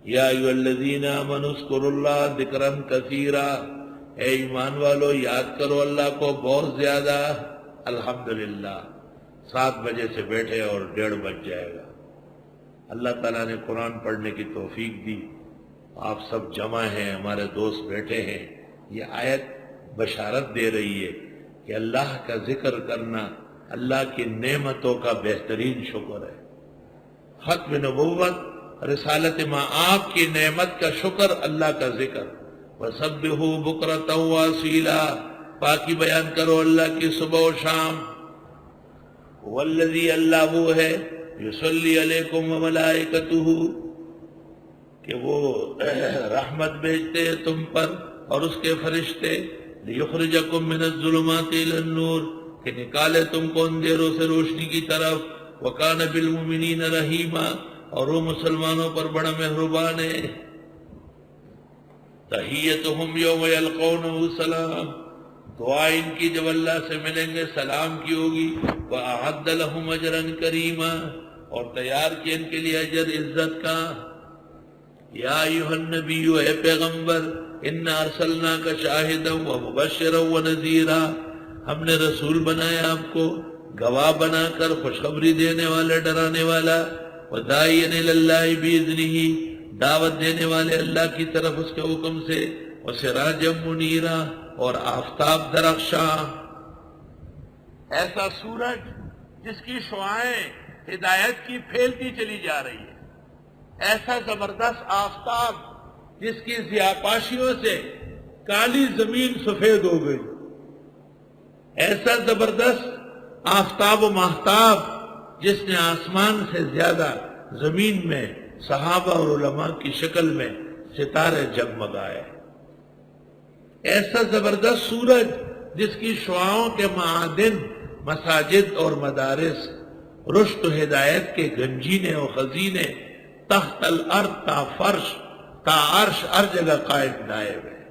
یا ایھا الذین آمنوا اذکروا اللہ ذکرا کثیرا، اے ایمان والو یاد کرو اللہ کو بہت زیادہ۔ الحمدللہ 7 بجے سے بیٹھے اور 1:30 بج جائے گا۔ اللہ تعالیٰ نے قرآن پڑھنے کی توفیق دی، آپ سب جمع ہیں، ہمارے دوست بیٹھے ہیں۔ یہ آیت بشارت دے رہی ہے کہ اللہ کا ذکر کرنا اللہ کی نعمتوں کا بہترین شکر ہے۔ ختم نبوت، رسالت ماں آپ کی نعمت کا شکر اللہ کا ذکر۔ وَسَبِّحُوا بُكْرَةً وَأَصِيلًا، پاکی بیان کرو اللہ کی صبح و شام۔ وَالَّذِي، اللہ وہ ہے، يُصَلِّي عَلَيْكُمْ وَمَلَائِكَتُهُ، کہ وہ رحمت بھیجتے ہیں تم پر اور اس کے فرشتے، لِيُخْرِجَكُم مِّنَ الظُّلُمَاتِ إِلَى النُّورِ، کہ نکالے تم کو اندھیروں سے روشنی کی طرف۔ وَكَانَ بِالْمُؤْمِنِينَ رَحِيمًا، اور وہ مسلمانوں پر بڑا مہربان ہے۔ تحیتہم یوم یلقونہ سلام، دعا ان کی جب اللہ سے ملیں گے سلام کی ہوگی۔ وَأَعَدَّ لَهُمْ أَجْرًا كَرِيمًا، اور تیار کیا ان کے لیے اجر عزت کا۔ یا ایھا النبی، اے پیغمبر، انا ارسلناک شاہدا ومبشرا ونذیرا، ہم نے رسول بنایا آپ کو گواہ بنا کر، خوشخبری دینے والا، ڈرانے والا۔ وداعیا الی اللہ باذنہ، دعوت دینے والے اللہ کی طرف اس کے حکم سے۔ وسراجا منیرا، اور آفتاب درخشاں۔ ایسا سورج جس کی شعاعیں ہدایت کی پھیلتی چلی جا رہی ہے، ایسا زبردست آفتاب جس کی ضیاءپاشیوں سے کالی زمین سفید ہو گئی، ایسا زبردست آفتاب و ماہتاب جس نے آسمان سے زیادہ زمین میں صحابہ اور علماء کی شکل میں ستارے جگمگائے، ایسا زبردست سورج جس کی شعاعوں کے معادن مساجد اور مدارس، رشد و ہدایت کے گنجینے و خزینے تحت الارض تا فرش تا عرش ہر جگہ قائم نائب ہے۔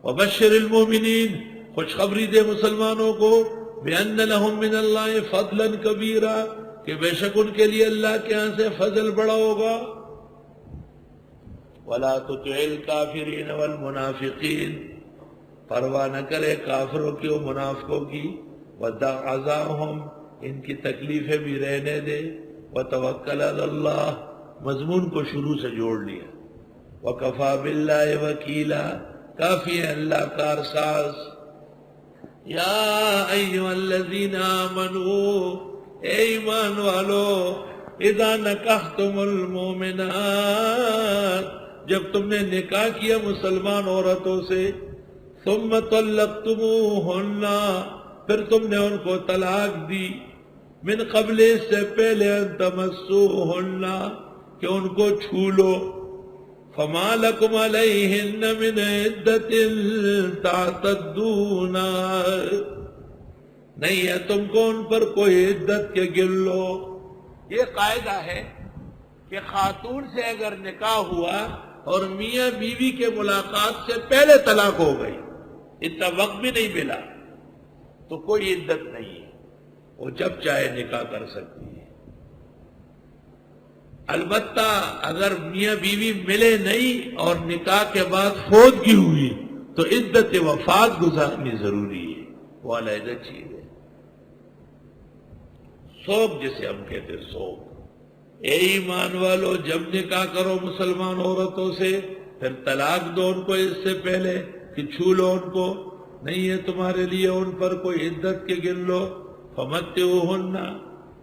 وبشر المؤمنین، خوشخبری دے مسلمانوں کو، بأن لهم من اللہ فضلا کبیرا، کہ بے شک ان کے لیے اللہ کے ہاں سے فضل بڑا ہوگا۔ ولا تطع الکافرین والمنافقین، پرواہ نہ کرے کافروں کی و منافقوں کی۔ ودع اذاہم، ان کی تکلیفیں بھی رہنے دے۔ وتوکل علی اللہ، مضمون کو شروع سے جوڑ لیا۔ وکفی باللہ وکیلا، کافی ہے اللہ کارساز۔ یا ایھا الذین آمنوا، اے ایمان والو، اذا نکحتم المؤمنات، جب تم نے نکاح کیا مسلمان عورتوں سے، ثم طلقتموہن، پھر تم نے ان کو طلاق دی، من قبل، اس سے پہلے، ان تمسوہن، کہ ان کو چھو لو، فما لکم علیہن من عدت تعتدون، نہیں ہے تم کو ان پر کوئی عدت کے گن لو۔ یہ قاعدہ ہے کہ خاتون سے اگر نکاح ہوا اور میاں بیوی کے ملاقات سے پہلے طلاق ہو گئی، اتنا وقت بھی نہیں ملا، تو کوئی عدت نہیں ہے، وہ جب چاہے نکاح کر سکتی ہے۔ البتہ اگر میاں بیوی ملے نہیں اور نکاح کے بعد فوتگی ہوئی تو عدت وفات گزارنی ضروری ہے، وہ علیحدہ چیز ہے۔ سوگ جسے ہم کہتے ہیں، سوگ۔ اے ایمان والو، جب نکاح کرو مسلمان عورتوں سے، پھر طلاق دو ان کو اس سے پہلے کہ چھو لو ان کو، نہیں ہے تمہارے لیے ان پر کوئی عدت کے گن لو۔ فمتعوہن،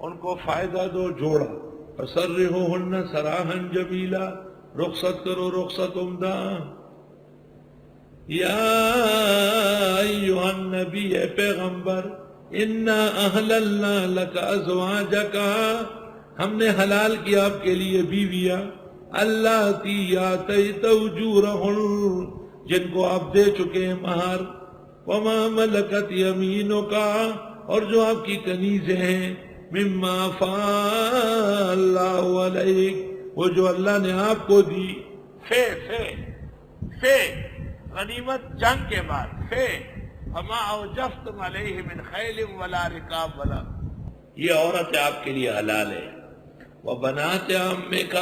ان کو فائدہ دو، جوڑا۔ فسرحوہن سراحا جمیلا، رخصت کرو رخصت عمدہ۔ یا ایھا النبی، اے پیغمبر، انا احللنا لک ازواجک، ہم نے حلال کیا آپ کے لیے بیویاں، اللاتی آتیت اجورہن، جن کو آپ دے چکے ہیں مہر، وما ملکت یمینک، اور جو آپ کی کنیزیں ہیں، مما افاء اللہ علیک، وہ جو اللہ نے آپ کو دی۔ فے غنیمت جنگ کے بعد، فما اوجفتم علیہ من خیل ولا رکاب ولا، یہ عورت آپ کے لیے حلال ہے۔ وبنات عمک،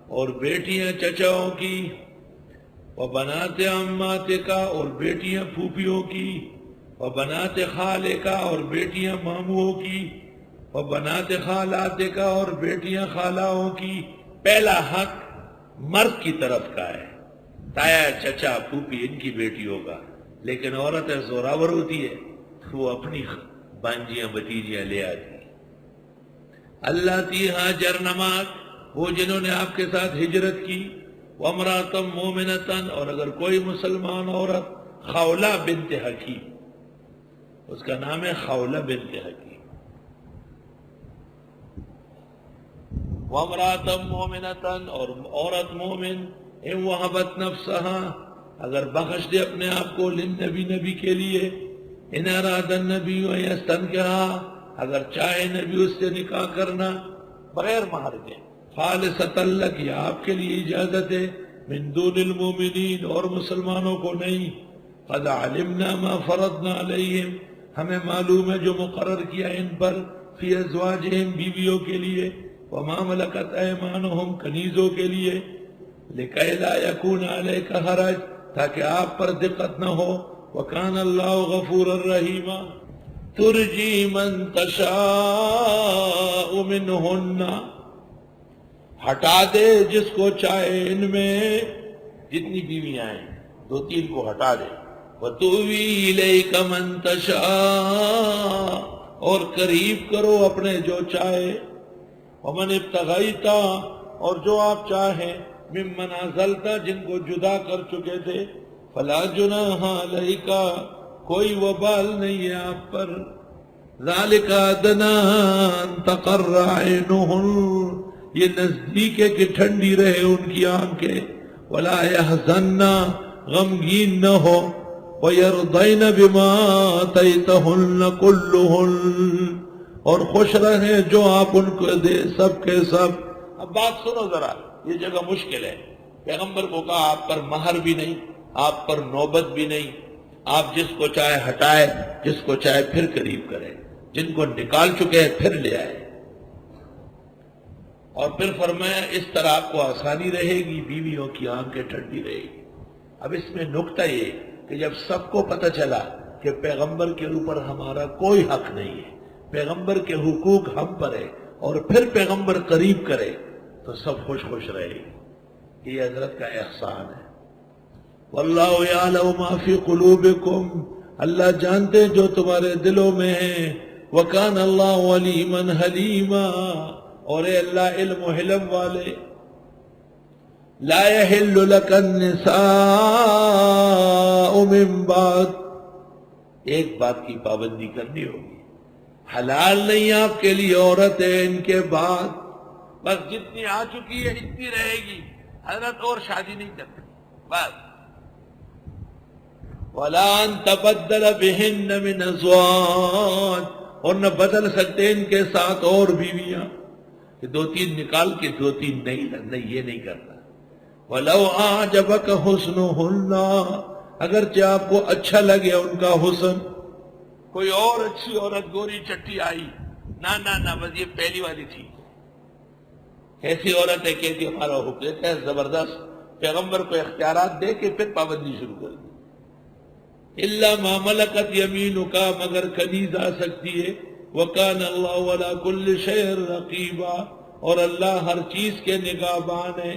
اور بیٹیاں چچاؤں کی، وبنات عماتک اور بیٹیاں پھوپھیوں کی، وبنات خالک اور بیٹیاں ماموں کی، وبنات خالاتک اور بیٹیاں خالاؤں کی۔ پہلا حق مرد کی طرف کا ہے، تایا چچا پھوپھی ان کی بیٹیوں کا، لیکن عورت زوراور ہوتی ہے وہ اپنی بانجیاں بتیجیاں لے آتی۔ اللہ تی ہاجرن معک، وہ جنہوں نے آپ کے ساتھ ہجرت کی، وامرأۃ مومنۃ اور اگر کوئی مسلمان عورت، خولہ بنت حکیم، اس کا نام ہے خولہ بنت حکیم، وامرأۃ مومنۃ اور عورت مومن، ان وہبت نفسہا اگر بخش دے اپنے آپ کو، للنبی نبی کے لیے، ان اراد النبی ان یستنکحا اگر چاہے نبی اس سے نکاح کرنا بغیر مہر کے، خالصۃ لک یہ آپ کے لیے اجازت ہے، من دون المومنین اور مسلمانوں کو نہیں، قد علمنا ما فرضنا علیہم ہمیں معلوم ہے جو مقرر کیا ان پر، فی ازواجہم بیویوں کے لیے، وما ملکت ایمانہم کنیزوں کے لیے، لکئی لا یکون علیک حرج تاکہ آپ پر دقت نہ ہو، وکان اللہ غفورا رحیما، ترجی من تشاء منہن ہٹا دے جس کو چاہے ان میں، جتنی بیویاں ہیں دو تین کو ہٹا دے، وتوی الیک من تشاء اور قریب کرو اپنے جو چاہے، ومن ابتغیتا اور جو آپ چاہیں، ممن عزلتا جن کو جدا کر چکے تھے، فلا جناح علیک کوئی وبال نہیں ہے آپ پر، ذالک ادنی ان تقر عینہن یہ نزدیک ہے کہ ٹھنڈی رہے ان کی آنکھیں، ولا یحزن غمگین نہ ہو، ویرضین بما آتیتہن کلہن اور خوش رہیں جو آپ ان کو دے سب کے سب۔ اب بات سنو ذرا، یہ جگہ مشکل ہے، پیغمبر کو کہا آپ پر مہر بھی نہیں، آپ پر نوبت بھی نہیں، آپ جس کو چاہے ہٹائے، جس کو چاہے پھر قریب کرے، جن کو نکال چکے ہیں پھر لے آئے، اور پھر فرمایا اس طرح آپ کو آسانی رہے گی، بیویوں کی آنکھیں ٹھنڈی رہے گی۔ اب اس میں نکتہ یہ کہ جب سب کو پتہ چلا کہ پیغمبر کے اوپر ہمارا کوئی حق نہیں ہے، پیغمبر کے حقوق ہم پر ہے، اور پھر پیغمبر قریب کرے تو سب خوش خوش رہے گی، یہ حضرت کا احسان ہے۔ واللہ یعلم ما فی قلوبکم اللہ جانتے ہیں جو تمہارے دلوں میں ہیں، وکان اللہ علیما حلیما اور اے اللہ علم و حلم والے۔ لا یحل لک النساء من بعد ایک بات کی پابندی کرنی ہوگی، حلال نہیں آپ کے لیے عورتیں ان کے بعد، بس جتنی آ چکی ہے اتنی رہے گی، حضرت اور شادی نہیں کرتے بس۔ وَلَا أَن تَبَدَّلَ بِهِنَّ مِنْ أَزْوَاجٍ اور نہ بدل سکتے ان کے ساتھ اور بیویاں، کہ دو تین نکال کے دو تین نہیں، یہ نہیں کرنا۔ وَلَوْ أَعْجَبَكَ حُسْنُهُنَّ اگرچہ آپ کو اچھا لگے ان کا حسن، کوئی اور اچھی عورت گوری چٹی آئی، نہ بس یہ پہلی والی تھی، ایسی عورت ہے کہ ہمارا حکم ہے زبردست، پیغمبر کو اختیارات دے کے پھر پابندی شروع کر دی۔ الا ما ملکت یمینک مگر کنیز آ سکتی ہے، وکان اللہ علی کل شیء رقیبا اور اللہ ہر چیز کے نگہبان ہے۔